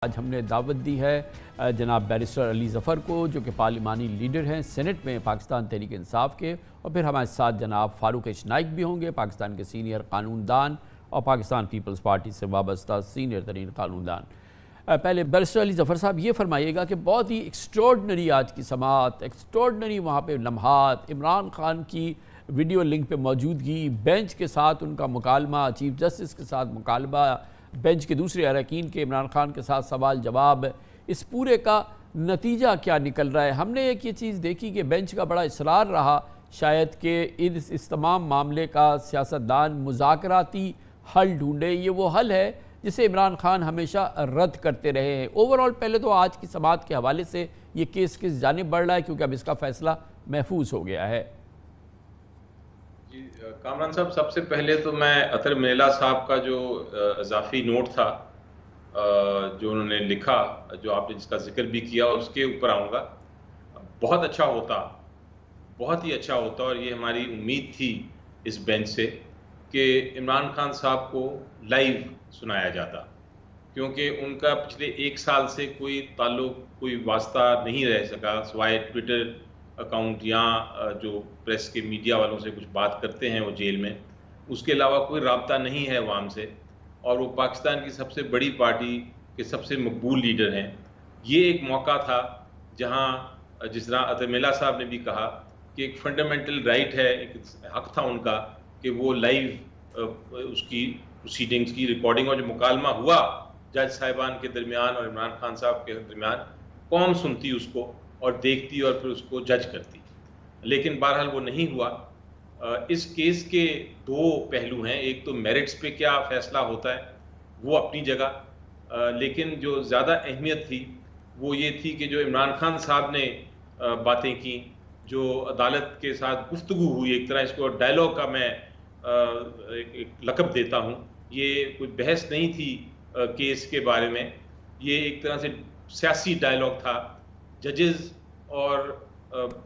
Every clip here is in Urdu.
آج ہم نے دعوت دی ہے جناب بیرسٹر علی ظفر کو، جو کہ پارلیمانی لیڈر ہیں سینٹ میں پاکستان تحریک انصاف کے، اور پھر ہمارے ساتھ جناب فاروق نائک بھی ہوں گے، پاکستان کے سینئر قانون دان اور پاکستان پیپلز پارٹی سے وابستہ سینئر ترین قانون دان۔ پہلے بیرسٹر علی ظفر صاحب یہ فرمائیے گا کہ بہت ہی ایکسٹراڈنری آج کی سماعت، ایکسٹراڈنری وہاں پہ لمحات، عمران خان کی ویڈیو لنک پہ موجودگی، بینچ کے ساتھ ان کا مکالمہ، چیف جسٹس کے ساتھ مکالمہ، بینچ کے دوسرے اراکین کے عمران خان کے ساتھ سوال جواب، اس پورے کا نتیجہ کیا نکل رہا ہے؟ ہم نے ایک یہ چیز دیکھی کہ بینچ کا بڑا اصرار رہا شاید کہ اس تمام معاملے کا سیاستدان مذاکراتی حل ڈھونڈے۔ یہ وہ حل ہے جسے عمران خان ہمیشہ رد کرتے رہے ہیں۔ اوورآل پہلے تو آج کی سماعت کے حوالے سے یہ کیس کس جانب بڑھ رہا ہے، کیونکہ اب اس کا فیصلہ محفوظ ہو گیا ہے؟ کامران صاحب، سب سے پہلے تو میں اطہر منیلا صاحب کا جو اضافی نوٹ تھا جو انہوں نے لکھا، جو آپ نے جس کا ذکر بھی کیا، اس کے اوپر آؤں گا۔ بہت اچھا ہوتا، بہت ہی اچھا ہوتا، اور یہ ہماری امید تھی اس بینچ سے کہ عمران خان صاحب کو لائیو سنایا جاتا، کیونکہ ان کا پچھلے 1 سال سے کوئی تعلق، کوئی واسطہ نہیں رہ سکا سوائے ٹویٹر اکاؤنٹ یا جو پریس کے میڈیا والوں سے کچھ بات کرتے ہیں وہ جیل میں، اس کے علاوہ کوئی رابطہ نہیں ہے عوام سے، اور وہ پاکستان کی سب سے بڑی پارٹی کے سب سے مقبول لیڈر ہیں۔ یہ ایک موقع تھا جہاں جس طرح اطہر منیلا صاحب نے بھی کہا کہ ایک فنڈامنٹل رائٹ ہے، ایک حق تھا ان کا کہ وہ لائیو اس کی پروسیڈنگز کی ریکارڈنگ، اور جو مکالمہ ہوا جج صاحبان کے درمیان اور عمران خان صاحب کے درمیان، قوم سنتی اس کو اور دیکھتی اور پھر اس کو جج کرتی، لیکن بہرحال وہ نہیں ہوا۔ اس کیس کے 2 پہلو ہیں، ایک تو میرٹس پہ کیا فیصلہ ہوتا ہے وہ اپنی جگہ، لیکن جو زیادہ اہمیت تھی وہ یہ تھی کہ جو عمران خان صاحب نے باتیں کی، جو عدالت کے ساتھ گفتگو ہوئی، ایک طرح اس کو ڈائلاگ کا میں ایک لقب دیتا ہوں، یہ کوئی بحث نہیں تھی کیس کے بارے میں، یہ ایک طرح سے سیاسی ڈائلاگ تھا ججز اور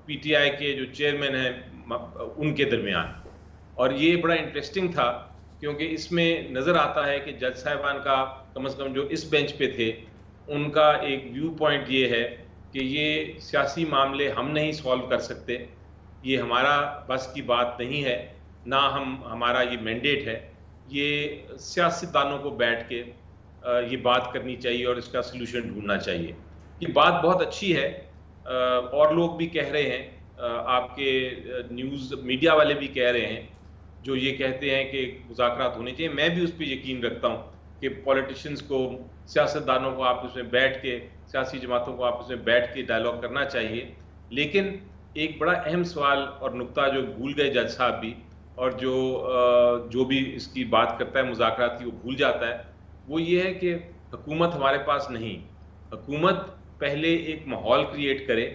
پی ٹی آئی کے جو چیئرمین ہیں ان کے درمیان، اور یہ بڑا انٹرسٹنگ تھا کیونکہ اس میں نظر آتا ہے کہ جج صاحبان کا، کم از کم جو اس بینچ پہ تھے، ان کا ایک ویو پوائنٹ یہ ہے کہ یہ سیاسی معاملے ہم نہیں سالو کر سکتے، یہ ہمارا بس کی بات نہیں ہے، نہ ہمارا یہ مینڈیٹ ہے، یہ سیاستدانوں کو بیٹھ کے یہ بات کرنی چاہیے اور اس کا سلوشن ڈھونڈنا چاہیے۔ یہ بات بہت اچھی ہے، اور لوگ بھی کہہ رہے ہیں، آپ کے نیوز میڈیا والے بھی کہہ رہے ہیں جو یہ کہتے ہیں کہ مذاکرات ہونے چاہیے۔ میں بھی اس پہ یقین رکھتا ہوں کہ پولیٹیشنز کو، سیاستدانوں کو آپس میں بیٹھ کے، سیاسی جماعتوں کو آپس میں بیٹھ کے ڈائلاگ کرنا چاہیے، لیکن ایک بڑا اہم سوال اور نقطہ جو بھول گئے جج صاحب بھی، اور جو بھی اس کی بات کرتا ہے مذاکرات کی وہ بھول جاتا ہے، وہ یہ ہے کہ حکومت ہمارے پاس نہیں۔ حکومت پہلے ایک ماحول کریٹ کرے۔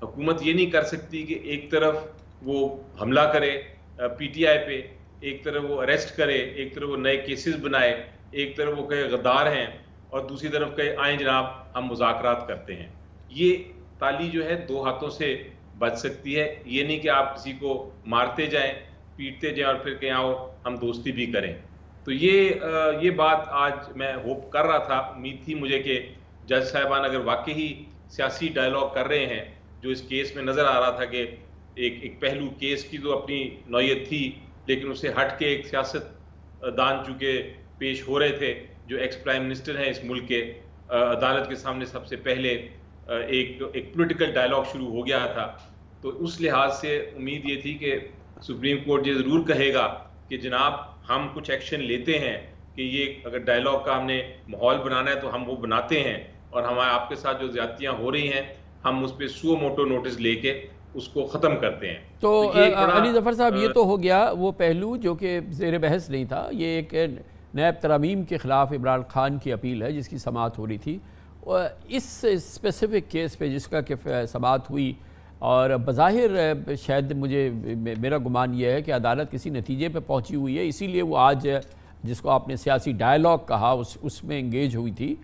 حکومت یہ نہیں کر سکتی کہ ایک طرف وہ حملہ کرے پی ٹی آئی پہ، ایک طرف وہ اریسٹ کرے، ایک طرف وہ نئے کیسز بنائے، ایک طرف وہ کہے غدار ہیں اور دوسری طرف کہے آئیں جناب ہم مذاکرات کرتے ہیں۔ یہ تالی جو ہے 2 ہاتھوں سے بچ سکتی ہے، یہ نہیں کہ آپ کسی کو مارتے جائیں، پیٹتے جائیں اور پھر کہیں آؤ ہم دوستی بھی کریں۔ تو یہ بات آج میں ہوپ کر رہا تھا، امید تھی مجھے کہ جج صاحبان اگر واقعی سیاسی ڈائلاگ کر رہے ہیں، جو اس کیس میں نظر آ رہا تھا کہ ایک پہلو کیس کی تو اپنی نوعیت تھی، لیکن اسے ہٹ کے ایک سیاست دان چونکہ پیش ہو رہے تھے جو ایکس پرائم منسٹر ہیں اس ملک کے، عدالت کے سامنے سب سے پہلے ایک پولیٹیکل ڈائلاگ شروع ہو گیا تھا، تو اس لحاظ سے امید یہ تھی کہ سپریم کورٹ یہ ضرور کہے گا کہ جناب ہم کچھ ایکشن لیتے ہیں، کہ یہ اگر ڈائلاگ کا ہم نے ماحول بنانا ہے تو ہم وہ بناتے ہیں، اور ہمارے آپ کے ساتھ جو زیادتیاں ہو رہی ہیں ہم اس پہ سو موٹو نوٹس لے کے اس کو ختم کرتے ہیں۔ تو علی ظفر صاحب، یہ تو ہو گیا وہ پہلو جو کہ زیر بحث نہیں تھا، یہ ایک نیب ترامیم کے خلاف عمران خان کی اپیل ہے جس کی سماعت ہو رہی تھی، اس اسپیسیفک کیس پہ جس کا کہ سماعت ہوئی، اور بظاہر شاید میرا گمان یہ ہے کہ عدالت کسی نتیجے پہ پہنچی ہوئی ہے، اسی لیے وہ آج جس کو آپ نے سیاسی ڈائلاگ کہا اس میں انگیج ہوئی تھی۔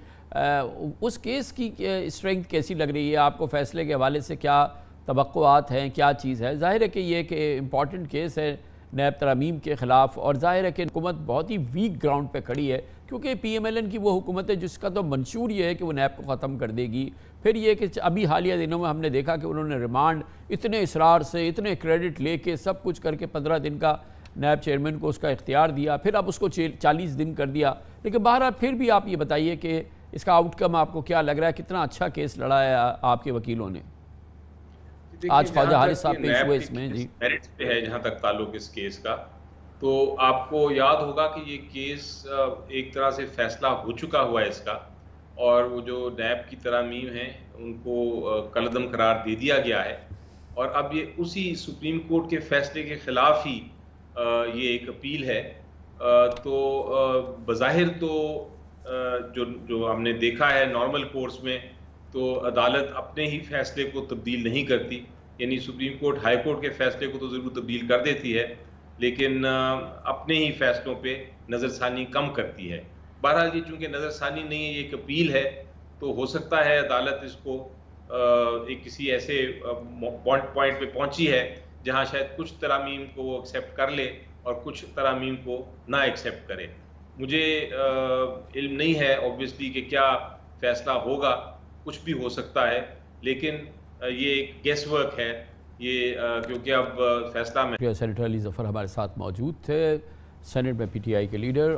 اس کیس کی اسٹرینگتھ کیسی لگ رہی ہے آپ کو؟ فیصلے کے حوالے سے کیا توقعات ہیں، کیا چیز ہے؟ ظاہر ہے کہ یہ ایک امپورٹنٹ کیس ہے، نیب ترامیم کے خلاف، اور ظاہر ہے کہ حکومت بہت ہی ویک گراؤنڈ پہ کھڑی ہے، کیونکہ پی ایم ایل این کی وہ حکومت ہے جس کا تو منشور یہ ہے کہ وہ نیب کو ختم کر دے گی۔ پھر یہ کہ ابھی حالیہ دنوں میں ہم نے دیکھا کہ انہوں نے ریمانڈ اتنے اصرار سے، اتنے کریڈٹ لے کے، سب کچھ کر کے 15 دن کا نیب چیئرمین کو اس کا اختیار دیا، پھر اب اس کو 40 دن کر دیا۔ لیکن بہرحال پھر بھی آپ یہ بتائیے کہ اس کا آؤٹ کم آپ کو کیا لگ رہا ہے؟ کتنا اچھا کیس لڑا ہے آپ کے وکیلوں نے؟ آج خواجہ حارث صاحب پیش ہوئے اس میں جی میرٹس پہ ہے جہاں تک تعلق اس کیس کا، تو آپ کو یاد ہوگا کہ یہ کیس ایک طرح سے فیصلہ ہو چکا ہوا ہے اس کا، اور وہ جو نیب کی ترامیم ہیں ان کو کالعدم قرار دے دیا گیا ہے، اور اب یہ اسی سپریم کورٹ کے فیصلے کے خلاف ہی یہ ایک اپیل ہے۔ تو بظاہر تو جو ہم نے دیکھا ہے نارمل کورس میں تو عدالت اپنے ہی فیصلے کو تبدیل نہیں کرتی، یعنی سپریم کورٹ ہائی کورٹ کے فیصلے کو تو ضرور تبدیل کر دیتی ہے، لیکن اپنے ہی فیصلوں پہ نظر ثانی کم کرتی ہے۔ بہرحال یہ چونکہ نظر ثانی نہیں ہے، یہ ایک اپیل ہے، تو ہو سکتا ہے عدالت اس کو ایک کسی ایسے پوائنٹ پہ پہنچی ہے جہاں شاید کچھ ترامیم کو وہ ایکسیپٹ کر لے اور کچھ ترامیم کو نہ ایکسیپٹ کرے۔ مجھے علم نہیں ہے اوبویسلی کہ کیا فیصلہ ہوگا، کچھ بھی ہو سکتا ہے، لیکن یہ ایک گیس ورک ہے یہ، کیونکہ اب فیصلہ میں سینیٹر علی ظفر ہمارے ساتھ موجود تھے، سینٹ میں پی ٹی آئی کے لیڈر۔